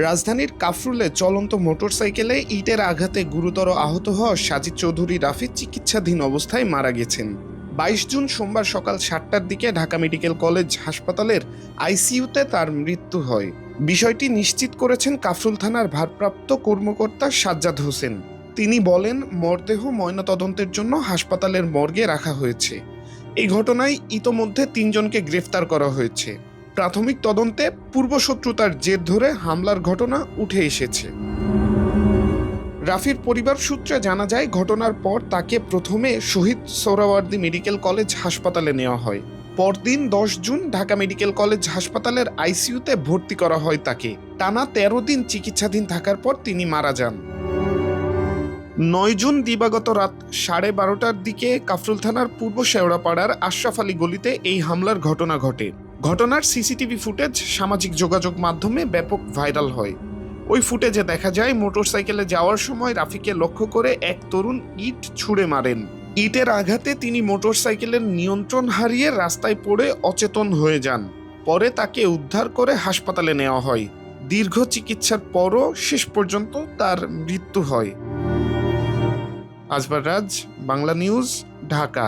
রাজধানীর কাফরুলে চলন্ত মোটরসাইকেলে ইটের আঘাতে গুরুতর আহত হওয়া সাজিদ চৌধুরী রাফি চিকিৎসাধীন অবস্থায় মারা গেছেন। ২২ জুন সোমবার সকাল ৭টার দিকে ঢাকা মেডিকেল কলেজ হাসপাতালের আইসিইউতে তার মৃত্যু হয়। বিষয়টি নিশ্চিত করেছেন কাফরুল থানার ভারপ্রাপ্ত কর্মকর্তা সাজ্জাদ হোসেন। তিনি বলেন, মরদেহ ময়নাতদন্তের জন্য হাসপাতালের মর্গে রাখা হয়েছে। এই ঘটনায় ইতোমধ্যে ৩ জনকে গ্রেফতার করা হয়েছে। প্রাথমিক তদন্তে পূর্বশত্রুতার জের ধরে হামলার ঘটনা উঠে এসেছে। রাফির পরিবার সূত্রে জানা যায়, ঘটনার পর তাকে প্রথমে শহীদ সোহরাওয়ার্দী মেডিকেল কলেজ হাসপাতালে নেওয়া হয়। পরদিন ১০ জুন ঢাকা মেডিকেল কলেজ হাসপাতালের আইসিইউতে ভর্তি করা হয় তাকে। টানা ১৩ দিন চিকিৎসাধীন থাকার পর তিনি মারা যান। ৯ জুন দিবাগত রাত ১২:৩০টার দিকে কাফরুল থানার পূর্ব শেওড়াপাড়ার আশরাফ আলী গলিতে এই হামলার ঘটনা ঘটে। ঘটনার সিসিটিভি ফুটেজ সামাজিক যোগাযোগ মাধ্যমে ব্যাপক ভাইরাল হয়। ওই ফুটেজে দেখা যায়, মোটরসাইকেলে যাওয়ার সময় রাফিকে লক্ষ্য করে এক তরুণ ইট ছুঁড়ে মারেন। ইটের আঘাতে তিনি মোটরসাইকেলের নিয়ন্ত্রণ হারিয়ে রাস্তায় পড়ে অচেতন হয়ে যান। পরে তাকে উদ্ধার করে হাসপাতালে নেওয়া হয়। দীর্ঘ চিকিৎসার পরও শেষ পর্যন্ত তার মৃত্যু হয়। আজবার রাজ, বাংলা নিউজ, ঢাকা।